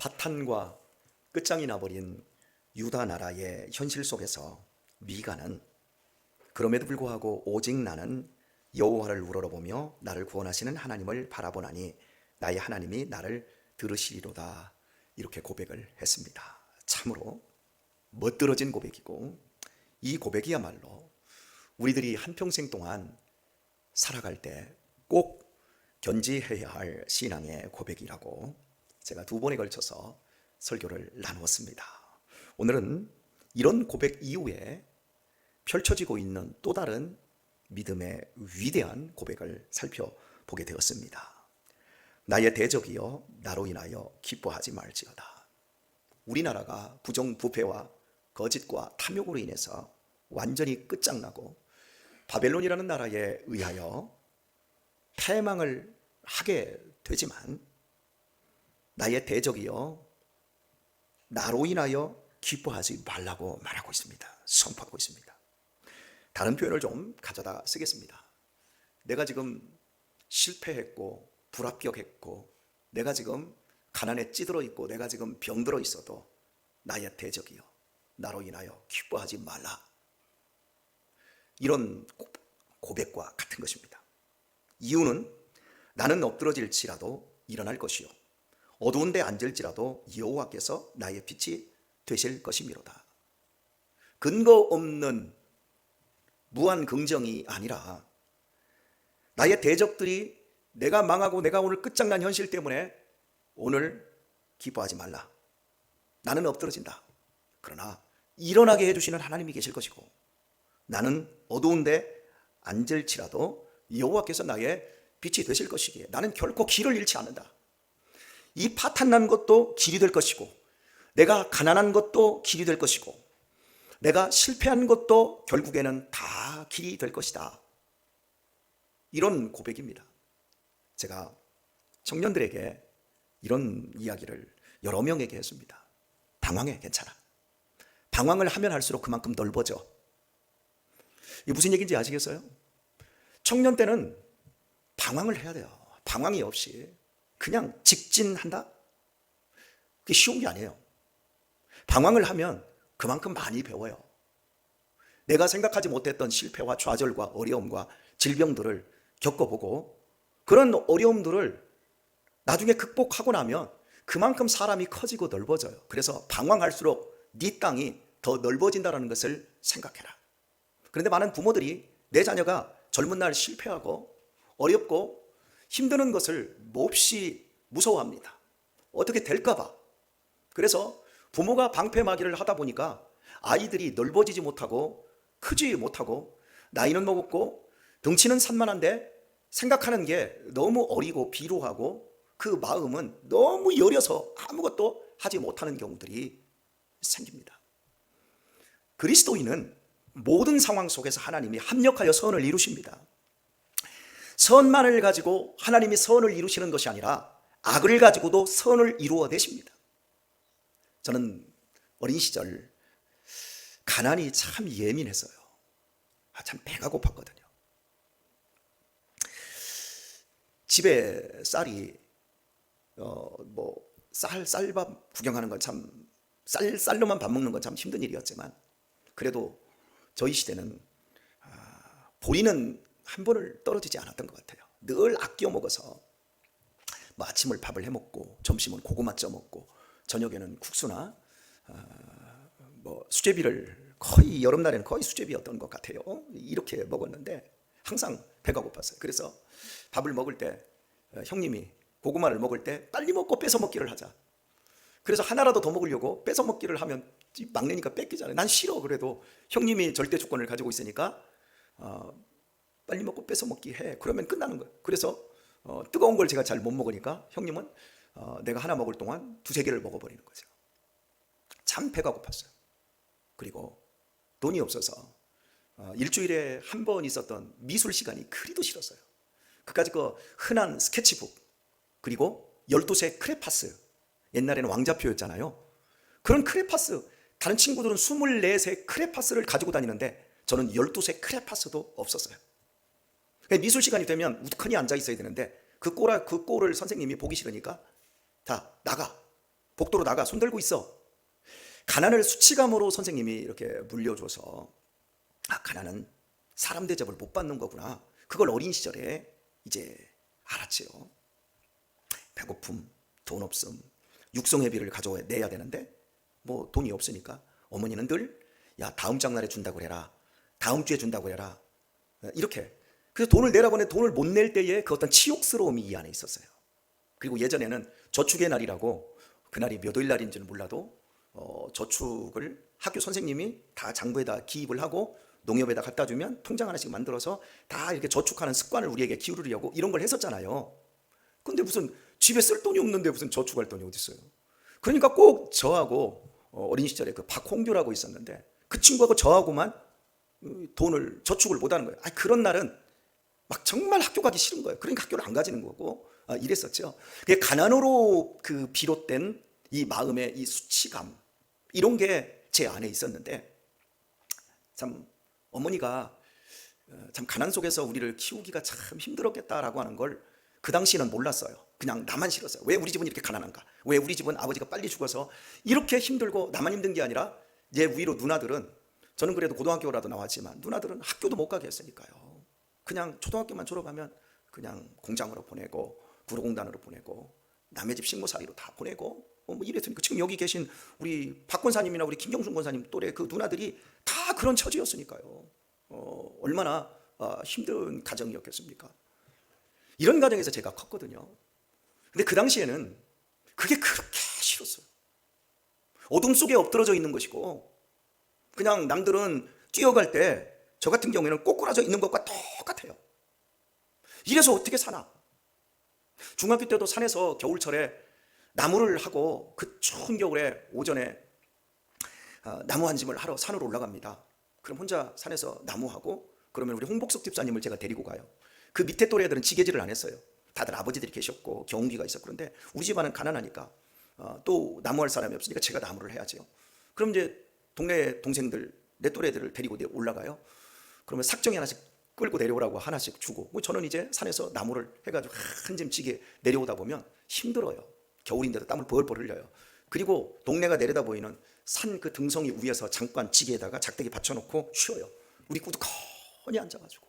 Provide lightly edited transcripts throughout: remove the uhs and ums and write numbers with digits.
파탄과 끝장이 나버린 유다 나라의 현실 속에서 미가는 그럼에도 불구하고 오직 나는 여호와를 우러러보며 나를 구원하시는 하나님을 바라보나니 나의 하나님이 나를 들으시리로다, 이렇게 고백을 했습니다. 참으로 멋들어진 고백이고, 이 고백이야말로 우리들이 한평생 동안 살아갈 때 꼭 견지해야 할 신앙의 고백이라고 제가 2번에 걸쳐서 설교를 나누었습니다. 오늘은 이런 고백 이후에 펼쳐지고 있는 또 다른 믿음의 위대한 고백을 살펴보게 되었습니다. 나의 대적이여 나로 인하여 기뻐하지 말지어다. 우리나라가 부정부패와 거짓과 탐욕으로 인해서 완전히 끝장나고 바벨론이라는 나라에 의하여 패망을 하게 되지만, 나의 대적이여 나로 인하여 기뻐하지 말라고 말하고 있습니다. 선포하고 있습니다. 다른 표현을 좀 가져다 쓰겠습니다. 내가 지금 실패했고 불합격했고 내가 지금 가난에 찌들어 있고 내가 지금 병들어 있어도 나의 대적이여 나로 인하여 기뻐하지 말라, 이런 고백과 같은 것입니다. 이유는 나는 엎드러질지라도 일어날 것이요 어두운 데 앉을지라도 여호와께서 나의 빛이 되실 것이미로다. 근거 없는 무한 긍정이 아니라 나의 대적들이 내가 망하고 내가 오늘 끝장난 현실 때문에 오늘 기뻐하지 말라, 나는 엎드러진다. 그러나 일어나게 해주시는 하나님이 계실 것이고, 나는 어두운데 앉을지라도 여호와께서 나의 빛이 되실 것이기에 나는 결코 길을 잃지 않는다. 이 파탄난 것도 길이 될 것이고, 내가 가난한 것도 길이 될 것이고, 내가 실패한 것도 결국에는 다 길이 될 것이다. 이런 고백입니다. 제가 청년들에게 이런 이야기를 여러 명에게 했습니다. 방황해, 괜찮아. 방황을 하면 할수록 그만큼 넓어져. 이게 무슨 얘기인지 아시겠어요? 청년 때는 방황을 해야 돼요. 방황이 없이 그냥 직진한다? 그게 쉬운 게 아니에요. 방황을 하면 그만큼 많이 배워요. 내가 생각하지 못했던 실패와 좌절과 어려움과 질병들을 겪어보고, 그런 어려움들을 나중에 극복하고 나면 그만큼 사람이 커지고 넓어져요. 그래서 방황할수록 네 땅이 더 넓어진다는 것을 생각해라. 그런데 많은 부모들이 내 자녀가 젊은 날 실패하고 어렵고 힘드는 것을 몹시 무서워합니다. 어떻게 될까 봐. 그래서 부모가 방패막이를 하다 보니까 아이들이 넓어지지 못하고 크지 못하고 나이는 먹었고 덩치는 산만한데 생각하는 게 너무 어리고 비루하고 그 마음은 너무 여려서 아무것도 하지 못하는 경우들이 생깁니다. 그리스도인은 모든 상황 속에서 하나님이 합력하여 선을 이루십니다. 선만을 가지고 하나님이 선을 이루시는 것이 아니라 악을 가지고도 선을 이루어 내십니다. 저는 어린 시절 가난이 참 예민했어요. 참 배가 고팠거든요. 집에 쌀이 쌀밥 구경하는 건 참, 쌀로만 밥 먹는 건 참 힘든 일이었지만, 그래도 저희 시대는 보리는 한 번을 떨어지지 않았던 것 같아요. 늘 아껴 먹어서 아침을 밥을 해 먹고, 점심은 고구마 쪄 먹고, 저녁에는 국수나 수제비를, 거의 여름날에는 거의 수제비였던 것 같아요. 이렇게 먹었는데 항상 배가 고팠어요. 그래서 밥을 먹을 때 형님이 고구마를 먹을 때 빨리 먹고 뺏어 먹기를 하자. 그래서 하나라도 더 먹으려고 뺏어 먹기를 하면 막내니까 뺏기잖아요. 난 싫어. 그래도 형님이 절대 주권을 가지고 있으니까 빨리 먹고 뺏어 먹기 해. 그러면 끝나는 거예요. 그래서 뜨거운 걸 제가 잘 못 먹으니까 형님은 내가 하나 먹을 동안 2-3개를 먹어버리는 거죠. 참 배가 고팠어요. 그리고 돈이 없어서 일주일에 한 번 있었던 미술 시간이 그리도 싫었어요. 그까짓 거 흔한 스케치북, 그리고 12색 크레파스, 옛날에는 왕자표였잖아요. 그런 크레파스, 다른 친구들은 24색 크레파스를 가지고 다니는데 저는 12색 크레파스도 없었어요. 미술 시간이 되면 우두커니 앉아 있어야 되는데 그 꼴을 선생님이 보기 싫으니까 다 나가. 복도로 나가, 손 들고 있어. 가난을 수치감으로 선생님이 이렇게 물려줘서 가난은 사람 대접을 못 받는 거구나. 그걸 어린 시절에 이제 알았지요. 배고픔, 돈 없음, 육성회비를 가져내야 되는데 뭐 돈이 없으니까 어머니는 늘 야, 다음 장날에 준다고 해라, 다음 주에 준다고 해라, 이렇게. 그래서 돈을 내라고 하는데 돈을 못 낼 때에 그 어떤 치욕스러움이 이 안에 있었어요. 그리고 예전에는 저축의 날이라고, 그날이 몇 월 날인지는 몰라도 저축을 학교 선생님이 다 장부에다 기입을 하고 농협에다 갖다 주면 통장 하나씩 만들어서 다 이렇게 저축하는 습관을 우리에게 기울이려고 이런 걸 했었잖아요. 근데 무슨 집에 쓸 돈이 없는데 무슨 저축할 돈이 어디 있어요? 그러니까 꼭 저하고 어린 시절에 그 박홍규라고 있었는데 그 친구하고 저하고만 돈을 저축을 못 하는 거예요. 그런 날은 막 정말 학교 가기 싫은 거예요. 그러니까 학교를 안 가지는 거고 이랬었죠. 그게 가난으로 그 비롯된 이 마음의 이 수치감, 이런 게 제 안에 있었는데, 참 어머니가 참 가난 속에서 우리를 키우기가 참 힘들었겠다라고 하는 걸 그 당시에는 몰랐어요. 그냥 나만 싫었어요. 왜 우리 집은 이렇게 가난한가? 왜 우리 집은 아버지가 빨리 죽어서 이렇게 힘들고 나만 힘든 게 아니라 내 위로 누나들은, 저는 그래도 고등학교라도 나왔지만 누나들은 학교도 못 가게 했으니까요. 그냥 초등학교만 졸업하면 그냥 공장으로 보내고 구로공단으로 보내고 남의 집 식모사기로 다 보내고 뭐 이랬으니까 지금 여기 계신 우리 박 권사님이나 우리 김경순 권사님 또래 그 누나들이 다 그런 처지였으니까요. 얼마나 힘든 가정이었겠습니까? 이런 가정에서 제가 컸거든요. 근데 그 당시에는 그게 그렇게 싫었어요. 어둠 속에 엎드러져 있는 것이고, 그냥 남들은 뛰어갈 때 저 같은 경우에는 꼬꾸라져 있는 것과 똑같아요. 이래서 어떻게 사나? 중학교 때도 산에서 겨울철에 나무를 하고 그 추운 겨울에 오전에 나무 한 짐을 하러 산으로 올라갑니다. 그럼 혼자 산에서 나무하고, 그러면 우리 홍복석 집사님을 제가 데리고 가요. 그 밑에 또래들은 지게질을 안 했어요. 다들 아버지들이 계셨고 경운기가 있었고, 그런데 우리 집안은 가난하니까 또 나무할 사람이 없으니까 제가 나무를 해야죠. 그럼 이제 동네 동생들, 내 또래들을 데리고 올라가요. 그러면 삭정이 하나씩 끌고 내려오라고 하나씩 주고, 저는 이제 산에서 나무를 해가지고 한 짐 지게 내려오다 보면 힘들어요. 겨울인데도 땀을 벌벌 흘려요. 그리고 동네가 내려다 보이는 산 그 등성이 위에서 잠깐 지게에다가 작대기 받쳐놓고 쉬어요. 우리 꾸두커니 앉아가지고.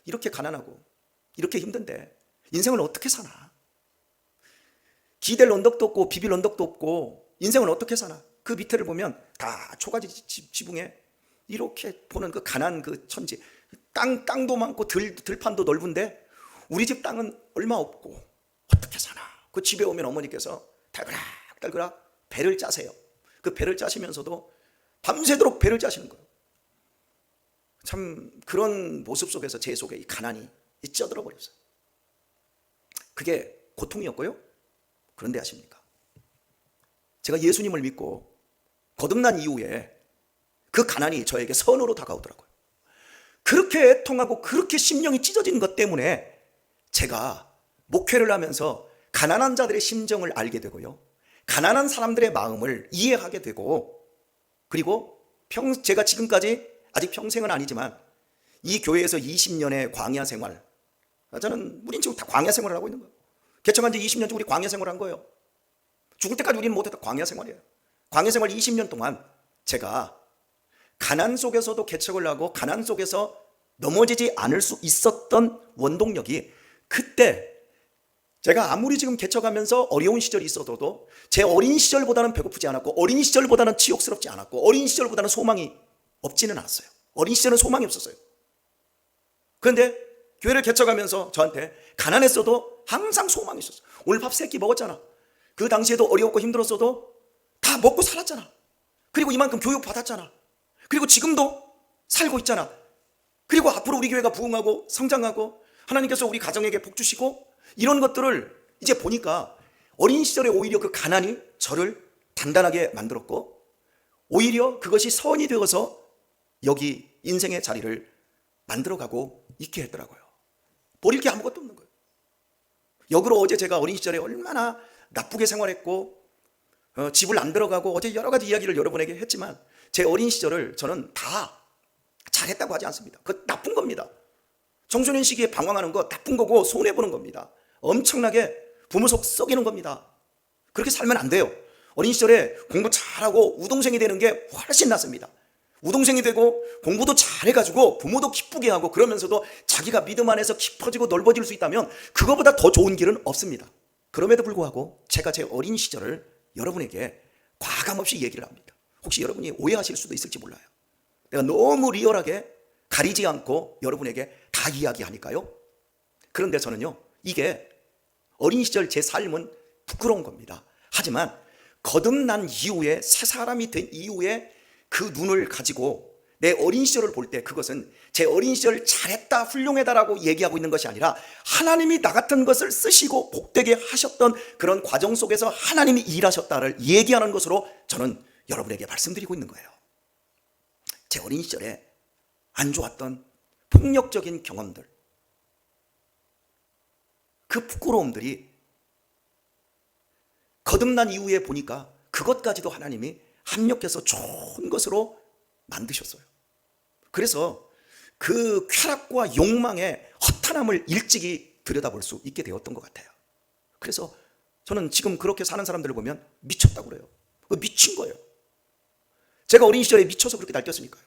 이렇게 가난하고 이렇게 힘든데 인생을 어떻게 사나? 기댈 언덕도 없고 비빌 언덕도 없고 인생을 어떻게 사나? 그 밑에를 보면 다 초가지 지붕에 이렇게 보는 그 가난 그 천지, 땅도 많고 들판도 넓은데 우리 집 땅은 얼마 없고 어떻게 사나? 그 집에 오면 어머니께서 달그락 배를 짜세요. 그 배를 짜시면서도 밤새도록 배를 짜시는 거예요. 참 그런 모습 속에서 제 속에 이 가난이 쪄들어 버렸어요. 그게 고통이었고요. 그런데 아십니까? 제가 예수님을 믿고 거듭난 이후에 그 가난이 저에게 선으로 다가오더라고요. 그렇게 애통하고 그렇게 심령이 찢어진 것 때문에 제가 목회를 하면서 가난한 자들의 심정을 알게 되고요, 가난한 사람들의 마음을 이해하게 되고, 그리고 제가 지금까지 아직 평생은 아니지만 이 교회에서 20년의 광야 생활, 우린 지금 다 광야 생활을 하고 있는 거예요. 개척한 지 20년째 우리 광야 생활을 한 거예요. 죽을 때까지 우리는 못했다 광야 생활이에요. 광야 생활 20년 동안 제가 가난 속에서도 개척을 하고 가난 속에서 넘어지지 않을 수 있었던 원동력이, 그때 제가 아무리 지금 개척하면서 어려운 시절이 있어도 제 어린 시절보다는 배고프지 않았고, 어린 시절보다는 치욕스럽지 않았고, 어린 시절보다는 소망이 없지는 않았어요. 어린 시절은 소망이 없었어요. 그런데 교회를 개척하면서 저한테 가난했어도 항상 소망이 있었어요. 오늘 밥 3끼 먹었잖아. 그 당시에도 어려웠고 힘들었어도 다 먹고 살았잖아. 그리고 이만큼 교육 받았잖아. 그리고 지금도 살고 있잖아. 그리고 앞으로 우리 교회가 부흥하고 성장하고 하나님께서 우리 가정에게 복 주시고, 이런 것들을 이제 보니까 어린 시절에 오히려 그 가난이 저를 단단하게 만들었고, 오히려 그것이 선이 되어서 여기 인생의 자리를 만들어가고 있게 했더라고요. 버릴 게 아무것도 없는 거예요. 역으로 어제 제가 어린 시절에 얼마나 나쁘게 생활했고 집을 안 들어가고, 어제 여러 가지 이야기를 여러분에게 했지만 제 어린 시절을 저는 다 잘했다고 하지 않습니다. 그거 나쁜 겁니다. 청소년 시기에 방황하는 거 나쁜 거고 손해보는 겁니다. 엄청나게 부모 속 썩이는 겁니다. 그렇게 살면 안 돼요. 어린 시절에 공부 잘하고 우동생이 되는 게 훨씬 낫습니다. 우동생이 되고 공부도 잘해가지고 부모도 기쁘게 하고 그러면서도 자기가 믿음 안에서 깊어지고 넓어질 수 있다면 그거보다 더 좋은 길은 없습니다. 그럼에도 불구하고 제가 제 어린 시절을 여러분에게 과감없이 얘기를 합니다. 혹시 여러분이 오해하실 수도 있을지 몰라요. 내가 너무 리얼하게 가리지 않고 여러분에게 다 이야기하니까요. 그런데 저는요, 이게 어린 시절 제 삶은 부끄러운 겁니다. 하지만 거듭난 이후에, 새 사람이 된 이후에 그 눈을 가지고 내 어린 시절을 볼 때 그것은 제 어린 시절 잘했다, 훌륭하다라고 얘기하고 있는 것이 아니라 하나님이 나 같은 것을 쓰시고 복되게 하셨던 그런 과정 속에서 하나님이 일하셨다를 얘기하는 것으로 저는 여러분에게 말씀드리고 있는 거예요. 제 어린 시절에 안 좋았던 폭력적인 경험들, 그 부끄러움들이 거듭난 이후에 보니까 그것까지도 하나님이 합력해서 좋은 것으로 만드셨어요. 그래서 그 쾌락과 욕망의 허탄함을 일찍이 들여다볼 수 있게 되었던 것 같아요. 그래서 저는 지금 그렇게 사는 사람들을 보면 미쳤다고 그래요. 미친 거예요. 제가 어린 시절에 미쳐서 그렇게 날뛰었으니까요.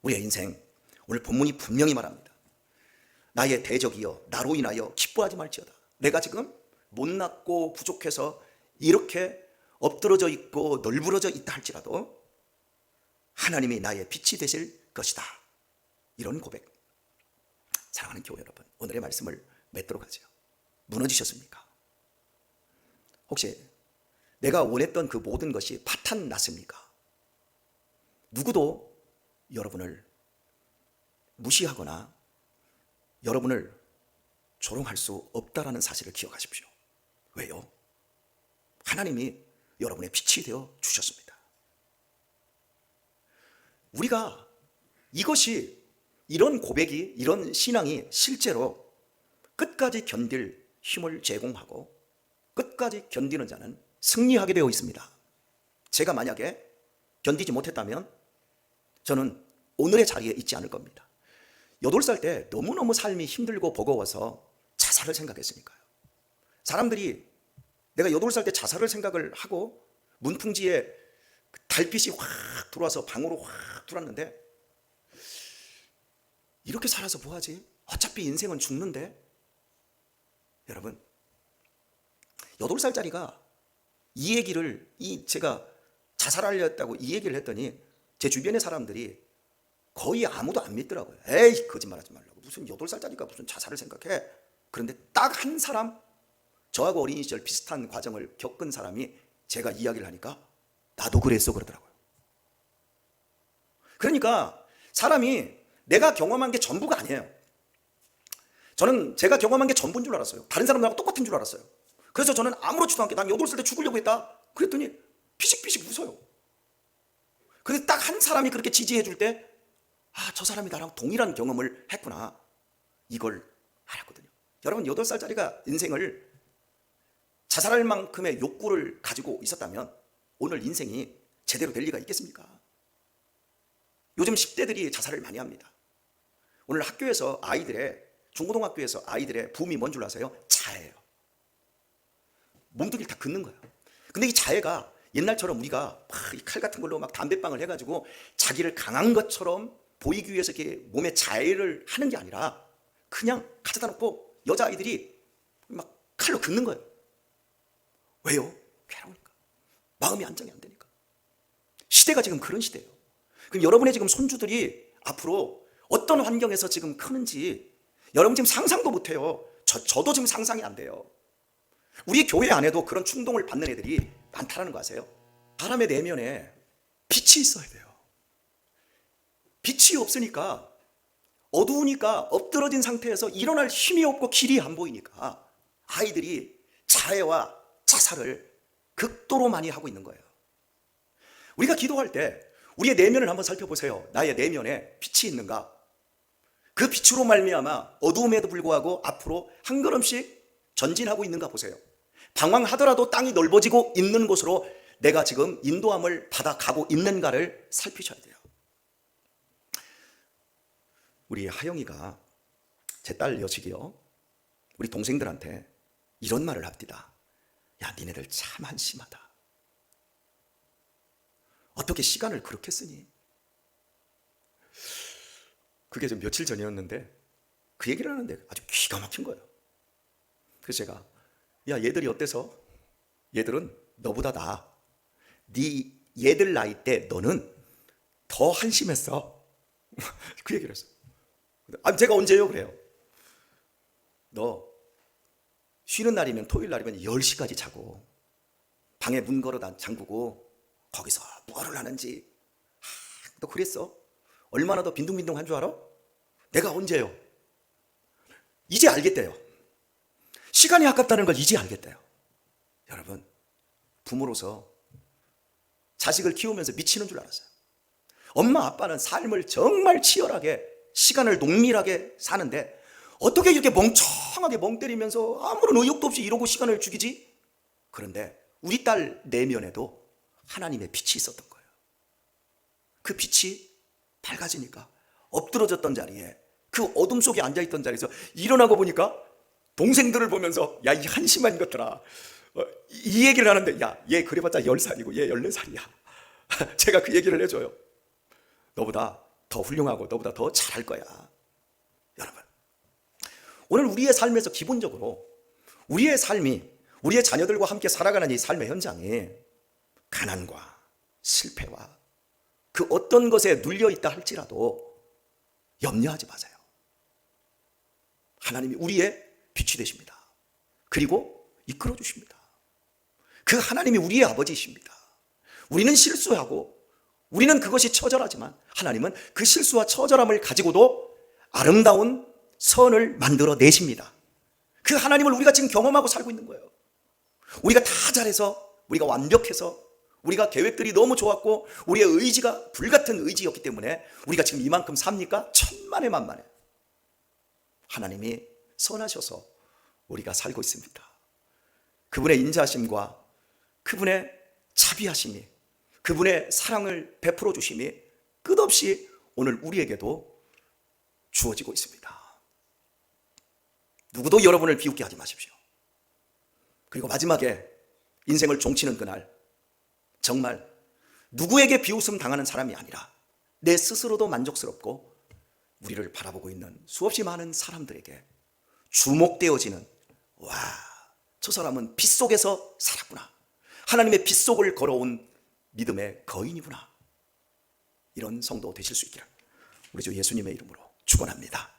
우리의 인생, 오늘 본문이 분명히 말합니다. 나의 대적이여 나로 인하여 기뻐하지 말지어다. 내가 지금 못났고 부족해서 이렇게 엎드러져 있고 널브러져 있다 할지라도 하나님이 나의 빛이 되실 것이다. 이런 고백. 사랑하는 교회 여러분, 오늘의 말씀을 맺도록 하죠. 무너지셨습니까? 혹시 내가 원했던 그 모든 것이 파탄 났습니까? 누구도 여러분을 무시하거나 여러분을 조롱할 수 없다라는 사실을 기억하십시오. 왜요? 하나님이 여러분의 빛이 되어 주셨습니다. 우리가 이것이, 이런 고백이, 이런 신앙이 실제로 끝까지 견딜 힘을 제공하고 끝까지 견디는 자는 승리하게 되어 있습니다. 제가 만약에 견디지 못했다면 저는 오늘의 자리에 있지 않을 겁니다. 8살 때 너무너무 삶이 힘들고 버거워서 자살을 생각했으니까요. 사람들이 내가 8살 때 자살을 생각을 하고 문풍지에 달빛이 확 들어와서 방으로 확 들어왔는데, 이렇게 살아서 뭐하지? 어차피 인생은 죽는데. 여러분, 8살짜리가 이 얘기를, 제가 자살하려고 이 얘기를 했더니 제 주변의 사람들이 거의 아무도 안 믿더라고요. 에이, 거짓말하지 말라고. 무슨 8살짜리가 무슨 자살을 생각해. 그런데 딱 한 사람, 저하고 어린 시절 비슷한 과정을 겪은 사람이 제가 이야기를 하니까 나도 그랬어 그러더라고요. 그러니까 사람이 내가 경험한 게 전부가 아니에요. 저는 제가 경험한 게 전부인 줄 알았어요. 다른 사람들하고 똑같은 줄 알았어요. 그래서 저는 아무렇지도 않게 난 8살 때 죽으려고 했다 그랬더니 피식피식 웃어요. 근데 딱 한 사람이 그렇게 지지해 줄 때, 아, 저 사람이 나랑 동일한 경험을 했구나, 이걸 알았거든요. 여러분, 8살짜리가 인생을 자살할 만큼의 욕구를 가지고 있었다면 오늘 인생이 제대로 될 리가 있겠습니까? 요즘 10대들이 자살을 많이 합니다. 오늘 학교에서 중고등학교에서 아이들의 붐이 뭔 줄 아세요? 자해예요. 몸뚱이를 다 긋는 거예요. 근데 이 자해가 옛날처럼 우리가 막 이 칼 같은 걸로 막 담배빵을 해가지고 자기를 강한 것처럼 보이기 위해서 이렇게 몸에 자해를 하는 게 아니라 그냥 가져다 놓고 여자아이들이 막 칼로 긋는 거예요. 왜요? 괴로우니까. 마음이 안정이 안 되니까. 시대가 지금 그런 시대예요. 그럼 여러분의 지금 손주들이 앞으로 어떤 환경에서 지금 크는지 여러분 지금 상상도 못해요. 저도 지금 상상이 안 돼요. 우리 교회 안에도 그런 충동을 받는 애들이 많다라는 거 아세요? 사람의 내면에 빛이 있어야 돼요. 빛이 없으니까, 어두우니까, 엎드러진 상태에서 일어날 힘이 없고 길이 안 보이니까 아이들이 자해와 자살을 극도로 많이 하고 있는 거예요. 우리가 기도할 때 우리의 내면을 한번 살펴보세요. 나의 내면에 빛이 있는가? 그 빛으로 말미암아 어두움에도 불구하고 앞으로 한 걸음씩 전진하고 있는가 보세요. 방황하더라도 땅이 넓어지고 있는 곳으로 내가 지금 인도함을 받아가고 있는가를 살피셔야 돼요. 우리 하영이가, 제 딸 여식이요, 우리 동생들한테 이런 말을 합니다. 야, 니네들 참 한심하다. 어떻게 시간을 그렇게 쓰니? 그게 좀 며칠 전이었는데 그 얘기를 하는데 아주 기가 막힌 거예요. 그래서 제가, 야, 얘들이 어때서? 얘들은 너보다 나아. 네 얘들 나이 때 너는 더 한심했어. 그 얘기를 했어. 아, 제가 언제요? 그래요. 너 쉬는 날이면, 토요일 날이면 10시까지 자고 방에 문 걸어 잠그고 거기서 뭐를 하는지. 너 그랬어? 얼마나 더 빈둥빈둥한 줄 알아? 내가 언제요? 이제 알겠대요. 시간이 아깝다는 걸 이제 알겠대요. 여러분, 부모로서 자식을 키우면서 미치는 줄 알았어요. 엄마 아빠는 삶을 정말 치열하게, 시간을 농밀하게 사는데 어떻게 이렇게 멍청하게 멍 때리면서 아무런 의욕도 없이 이러고 시간을 죽이지? 그런데 우리 딸 내면에도 하나님의 빛이 있었던 거예요. 그 빛이 밝아지니까 엎드러졌던 자리에, 그 어둠 속에 앉아있던 자리에서 일어나고 보니까 동생들을 보면서, 야, 이 한심한 것들아, 이 얘기를 하는데, 야, 얘 그래봤자 10살이고 얘 14살이야. 제가 그 얘기를 해줘요. 너보다 더 훌륭하고 너보다 더 잘할 거야. 여러분, 오늘 우리의 삶에서 기본적으로 우리의 삶이, 우리의 자녀들과 함께 살아가는 이 삶의 현장에 가난과 실패와 그 어떤 것에 눌려있다 할지라도 염려하지 마세요. 하나님이 우리의 빛이 되십니다. 그리고 이끌어 주십니다. 그 하나님이 우리의 아버지이십니다. 우리는 실수하고 우리는 그것이 처절하지만 하나님은 그 실수와 처절함을 가지고도 아름다운 선을 만들어 내십니다. 그 하나님을 우리가 지금 경험하고 살고 있는 거예요. 우리가 다 잘해서, 우리가 완벽해서, 우리가 계획들이 너무 좋았고 우리의 의지가 불같은 의지였기 때문에 우리가 지금 이만큼 삽니까? 천만에 만만해. 하나님이 선하셔서 우리가 살고 있습니다. 그분의 인자하심과 그분의 자비하심이, 그분의 사랑을 베풀어 주심이 끝없이 오늘 우리에게도 주어지고 있습니다. 누구도 여러분을 비웃게 하지 마십시오. 그리고 마지막에 인생을 종치는 그날, 정말 누구에게 비웃음 당하는 사람이 아니라 내 스스로도 만족스럽고 우리를 바라보고 있는 수없이 많은 사람들에게 주목되어지는, 와, 저 사람은 빛 속에서 살았구나, 하나님의 빛 속을 걸어온 믿음의 거인이구나, 이런 성도 되실 수 있기를 우리 주 예수님의 이름으로 축원합니다.